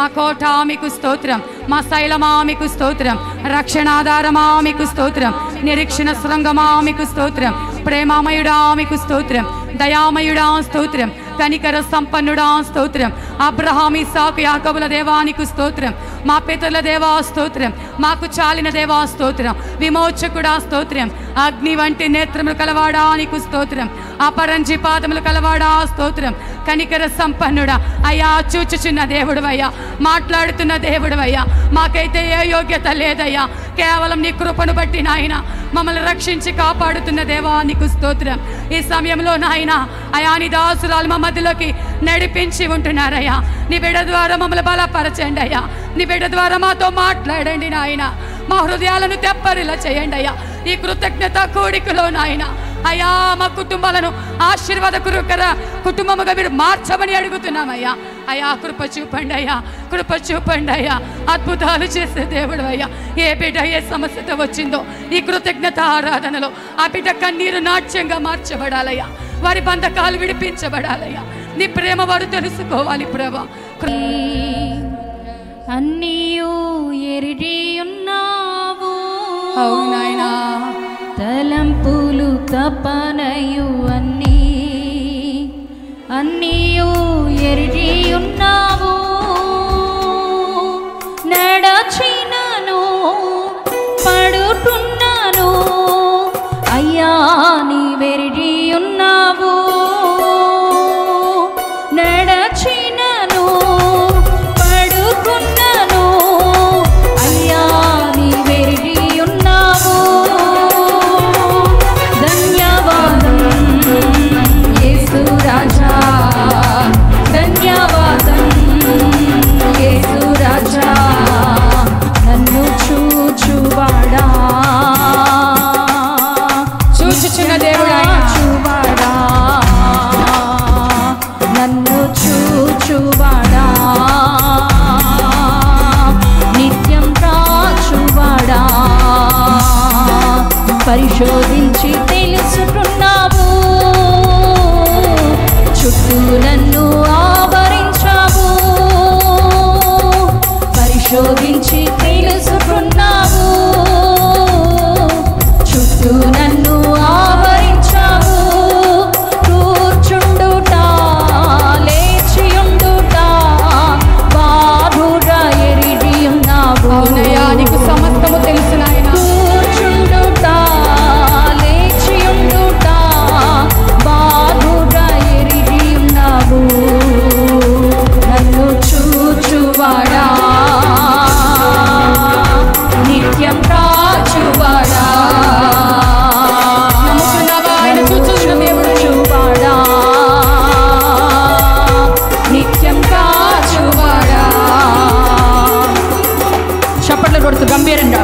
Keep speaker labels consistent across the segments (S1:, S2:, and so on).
S1: మా కోట మీకు స్తోత్రం, మా శైలమా మీకు స్తోత్రం, రక్షణాధారమా మీకు స్తోత్రం, నిరీక్షణ శృంగమా మీకు స్తోత్రం, ప్రేమామయుడా మీకు స్తోత్రం, దయామయుడా స్తోత్రం, కనికర సంపన్నుడా స్తోత్రం, అబ్రహాం ఇస్సాకు యాకోబుల దేవానికి స్తోత్రం, మా పితరుల దేవా స్తోత్రం, మాకు చాలిన దేవా స్తోత్రం, విమోచకుడా స్తోత్రం, అగ్ని వంటి నేత్రములు కలవాడా నీకు స్తోత్రం, అపరంజి పాదములు కలవాడా స్తోత్రం, కనికర సంపన్నుడా అయ్యా, చూచుచున్న దేవుడువయ్యా, మాట్లాడుతున్న దేవుడువయ్యా, మాకైతే ఏ యోగ్యత లేదయ్యా, కేవలం నీ కృపను బట్టి నాయన మమ్మల్ని రక్షించి కాపాడుతున్న దేవా నీకు స్తోత్రం. ఈ సమయంలో నాయన అయా నీ దాసురాలు మా మధ్యలోకి నడిపించి ఉంటున్నారయ్యా, నీ బిడ్డ ద్వారా మమ్మల్ని బలపరచండి అయ్యా, నీ బిడ్డ ద్వారా మాతో మాట్లాడండి నాయన, మా హృదయాలను తెప్పరిలా చేయండి అయ్యా. ఈ కృతజ్ఞత కూడికలో నాయన అయ్యా మా కుటుంబాలను ఆశీర్వాదకర కుటుంబముగా మీరు మార్చమని అడుగుతున్నామయ్యా. అయ్యా కృప చూపండి అయ్యా, కృప చూపండి అయ్యా, అద్భుతాలు చేసే దేవుడు అయ్యా. ఏ బిడ్డ ఏ సమస్యతో వచ్చిందో ఈ కృతజ్ఞత ఆరాధనలో ఆ బిడ్డ కన్నీరు నాట్యంగా మార్చబడాలయ్యా, వారి బంధకాలు విడిపించబడాలయ్యా, నీ ప్రేమ వారు తెలుసుకోవాలి ప్రభా.
S2: అన్నీయు ఎరిడి ఉన్నావు,
S1: అవునాయనా,
S2: తలంపులు తపనయు అన్నీయు ఎరిడి ఉన్నావు, నడచినను పడుతున్నాను అయ్యా నీవెరిడి ఉన్నావు, నడచినను పడుకున్నాను అయ్యా నీవెరిడి ఉన్నావు. ధన్యవాదం యేసు రాజా, ధన్యవాదం యేసు రాజా, నన్ను చూచువాడా,
S1: చూచుచున్న దేవుడా,
S2: చూవాడా, నన్ను చూచువాడా, నిత్యం కాచువాడా, పరిశోధించి తెలుసుకున్నావు, చుట్టూ నన్ను ఆవరించావు, పరిశోధించి తెలుసుకున్నావు, చుట్టూ నన్ను ఆవరించావు, కూర్చుండుట లేచియుండుట బాధురా ఎరిడి ఉన్నావు.
S1: అవునయ్యా నీకు సమస్తము తెలుసు నాయన.
S2: కూర్చుండుట లేచియుండుట బాధురా ఎరిడి ఉన్నావు, నన్ను చూచువాడా, నిత్యం కాచువాడా,
S1: నమ్ముతున్నావా ఆయన చూచుచున్న దేవుడు,
S2: చూవాడా, నిత్యం కాచువాడా. చప్పట్లు కొడుతూ గంభీరంగా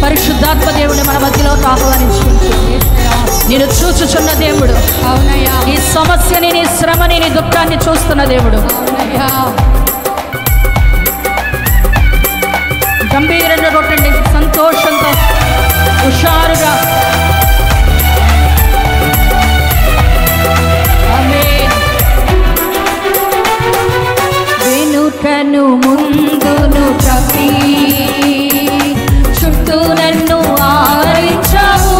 S2: పరిశుద్ధాత్మ దేవుని మన మధ్యలోకి ఆహ్వానించుకుంటూ, నేను చూచుచున్న దేవుడు,
S1: అవునయ్యా,
S2: నీ సమస్యని నీ శ్రమని నీ దుఃఖాన్ని చూస్తున్న దేవుడు.
S1: అవునయ్యా,
S2: గంభీరంగా కొట్టండి, సంతోషంతో హుషారుగా. ఆమేన్. వెనుకను ముందును కప్పి చుట్టూ నన్ను ఆవరించావు,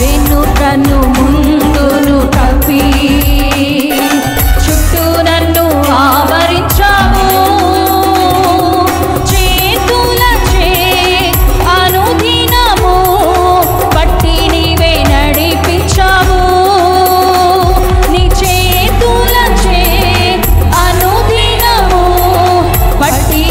S2: వెనుకను ముందును కప్పి చుట్టూ నన్ను ఆవరించావు, చేతులచే అనుదినము పట్టి నీవే నడిపించావు, నీ చేతులచే అనుదినము పట్టి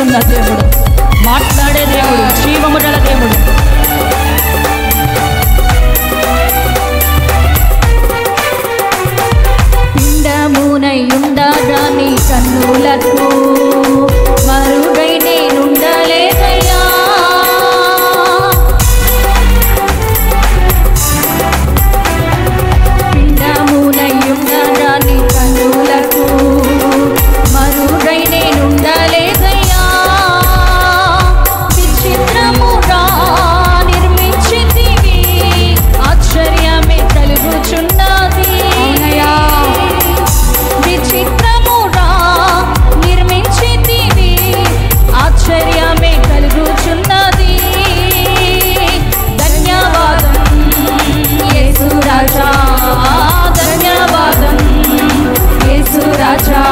S2: ఉన్న దేవుడు, మాట్లాడే దేవుడు, జీవము గల దేవుడు. పిండమునయుండగా నీ కన్నులకు మరుగై నేనుండలేదయ్యా. పిండమునయుండగా నీ కన్నులకు మరుగై నేనుండలేదయ్యా. విచిత్రముగా నిర్మించితివి, ఆశ్చర్యమే కలుగుచున్నది. విచిత్రముగా నిర్మించితివి, ఆశ్చర్యమే కలుగుచున్నది. ధన్యవాదం యేసు రాజా, ధన్యవాదం యేసు రాజా.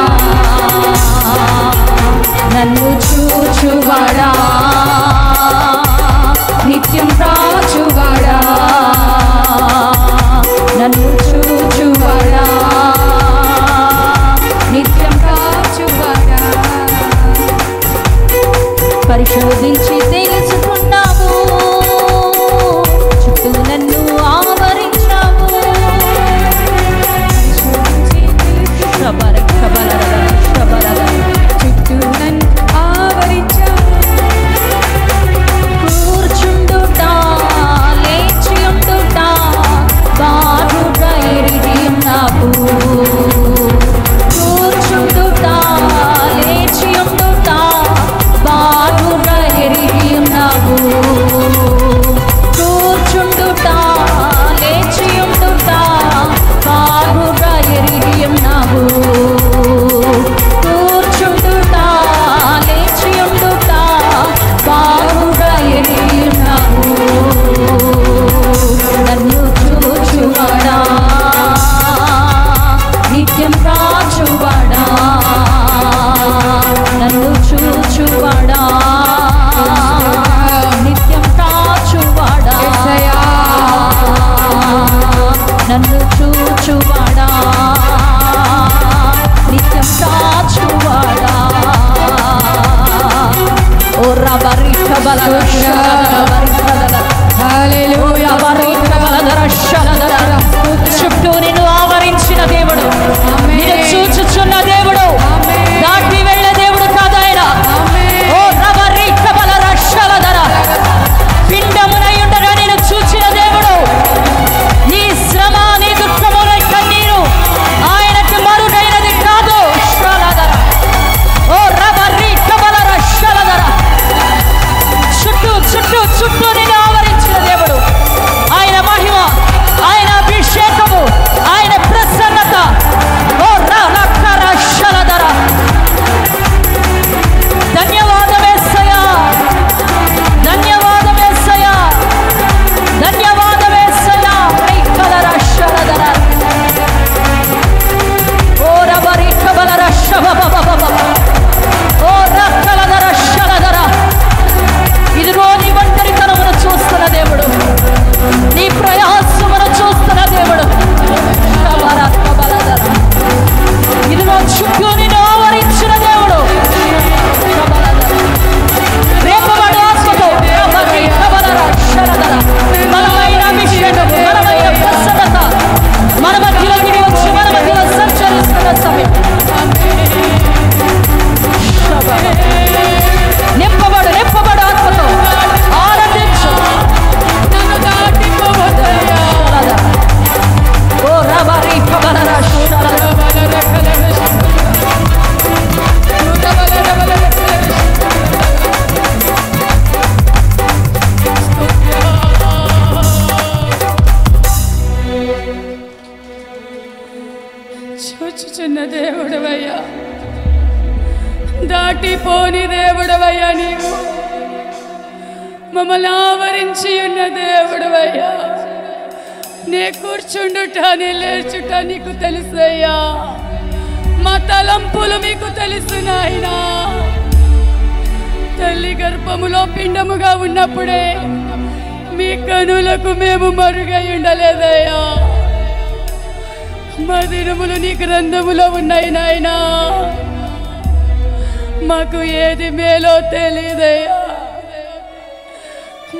S2: నన్ను చూచువాడా, నిత్యం కాచువాడా, నన్ను చూచువాడా, నిత్యం కాచువాడా. పరిశోధించి తెలుసుకున్నావు, చుట్టూ నన్ను ఆవరించావు. చుట్టూ నన్ను ఆవరించావు. కూర్చుండుట, లేచి ఉండుట, బాగుగా ఎరిగి ఉన్నావు. కూర్చుండుట, లేచి ఉండుట, బాగుగా ఎరిగి ఉన్నావు. కూర్చుండుట, లేచి ఉండుట, బాగుగా ఎరిగి ఉన్నావు. కూర్చుండుట, లేచి ఉండుట, బాగుగా ఎరిగి ఉన్నావు. నన్ను చూచువాడా, నిత్యం కాచువాడా, నన్ను చూచువాడా, నిత్యం కాచువాడా, నన్ను చూచువాడా, నిత్యం కాచువాడా. ఓ రబరిక బలగర హల్లెలూయా, రబరిక బలగర శలగర. చుట్టూ నిన్ను ఆవరించిన దేవుడు, నిన్ను చూచుచున్న దేవుడు, దాటి వెళ్ళే దేవుడు కాదు ఆయన. ఓ రబరిక బలగర శలగర. పిండమునై ఉండగా నేను చూచిన దేవుడు, నీ శ్రమ, నీ దుఃఖము, నీ కన్నీరు ఆయనకు మరుగైనది కాదు. శలగర. ఓ రబరిక బలగర శలగర. చుట్టూ చుట్టూ చుట్టూ నిన్ను ఆవరించిన దేవుడు, ఆయన మహిమ, ఆయన అభిషేకము, ఆయన ప్రసన్నత. ఓ రకర శలధర. ధన్యవాదమేసయ్యా, ధన్యవాదమేసయ్యా, ధన్యవాదమేసయ్యా. రైకలర శలధర. ఓ రబరిక బలర శబబబబబ. ఓ రకలధర శలధర. ఇదిగో నీ ఒంటరితనమును చూస్తున్న దేవుడు, నీ ప్రయాసమును చూస్తున్న దేవుడు. ఇదిగో చుట్టూ నిన్ను ఆవరించిన దేవుడు. రేపబడు ఆత్మతో బలమైన అభిషేకము, బలమైన ప్రసన్నత మన మధ్యలోకి వచ్చి మన మధ్యలో సంచరిస్తున్న సమయం. నింపబడు, నింపబడు ఆత్మతో. ఆనందించు. ఓ రబరి కబలర శలధర.
S1: చూచుచున్న దేవుడవయ్యా, దాటిపోని దేవుడవయ్యా, నీవు మమ్మల్ని ఆవరించి ఉన్న దేవుడవయ్యా. నే కూర్చుండుట, నే లేచుట నీకు తెలుసయ్యా. మా తలంపులు మీకు తెలుసు నాయనా. తల్లి గర్భములో పిండముగా ఉన్నప్పుడే మీ కనులకు మేము మరుగై ఉండలేదయ్యా. మా దినములు నీ గ్రంథములో ఉన్నాయి నాయనా. మాకు ఏది మేలో తెలియదయ్యా,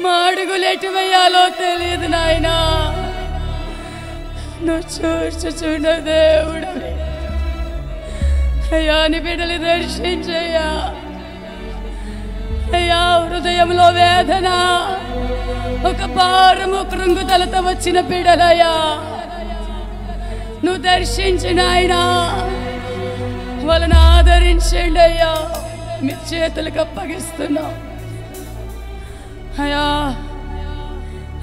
S1: మా అడుగులు ఎటు వేయాలో తెలియదు నాయనా. నువ్వు చూచుచుండ దేవుడు అయ్యా, నీ బిడ్డలు దర్శించయ్యా. అయ్యా, హృదయంలో వేదన, ఒక భారము కృంగుదలతో వచ్చిన బిడ్డలయ్యా, నువ్వు దర్శించిన ఆయన వాళ్ళని ఆదరించండి అయ్యా. మీ చేతులకు అప్పగిస్తున్నావు అయ్యా.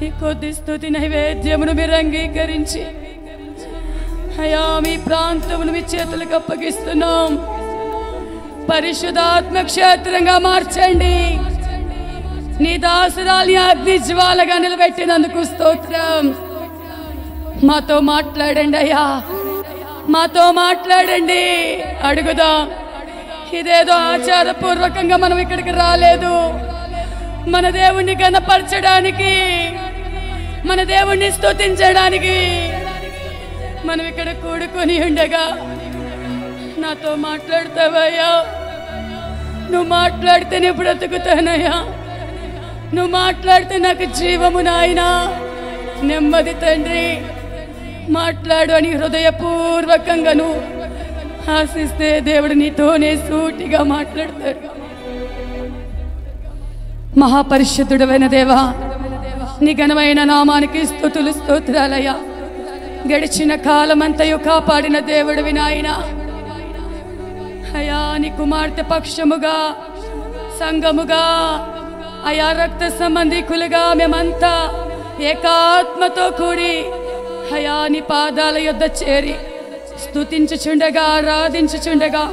S1: ఈ కొద్ది స్తుతి నైవేద్యమును మీరు అంగీకరించి అయ్యా, మీ ప్రాంతమును మీ చేతులకు అప్పగిస్తున్నాం. పరిశుద్ధాత్మ క్షేత్రంగా మార్చండి. నీ దాసురాలి అగ్ని జ్వాలగా నిలబెట్టినందుకు స్తోత్రం. మాతో మాట్లాడండి అయ్యా, మాతో మాట్లాడండి. అడుగుదాం. ఇదేదో ఆచారపూర్వకంగా మనం ఇక్కడికి రాలేదు. మన దేవుణ్ణి గణపరచడానికి, మన దేవుణ్ణి స్తుతించడానికి మనం ఇక్కడ కూడుకొని ఉండగా నాతో మాట్లాడతావయ్యా. నువ్వు మాట్లాడితే నేను బ్రతుకుతానయ్యా. నువ్వు మాట్లాడితే నాకు జీవము నాయనా, నెమ్మది తండ్రి. మాట్లాడు అని హృదయపూర్వకంగా నువ్వు ఆశిస్తే దేవుడు నీతోనే సూటిగా మాట్లాడతాడు. మహాపరిశుద్ధుడైన దేవా, నీ ఘనమైన నామానికి స్తుతులు స్తోత్రాలయ్యా. గడిచిన కాలమంతయు కాపాడిన దేవుడు వినాయన అయా. నీ కుమార్తె పక్షముగా, సంఘముగా అయా, రక్త సంబంధికులుగా మేమంతా ఏకాత్మతో కూడి అయా నీ పాదాల యొద్ద చేరి స్తుతించుచుండగా, ఆరాధించుచుండగా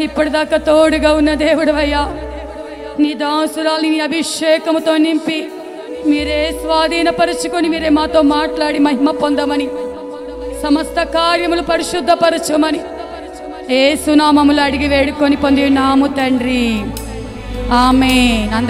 S1: ఇప్పటిదాకా తోడుగా ఉన్న దేవుడు అయ్యా. నీ దాసురాలి నీ అభిషేకముతో నింపి మీరే స్వాధీనపరుచుకొని మీరే మాతో మాట్లాడి మహిమ పొందమని, సమస్త కార్యములు పరిశుద్ధపరచమని యేసు నామములో అడిగి వేడుకొని పొంది ఉన్నాము తండ్రి. ఆమేన్. అందరూ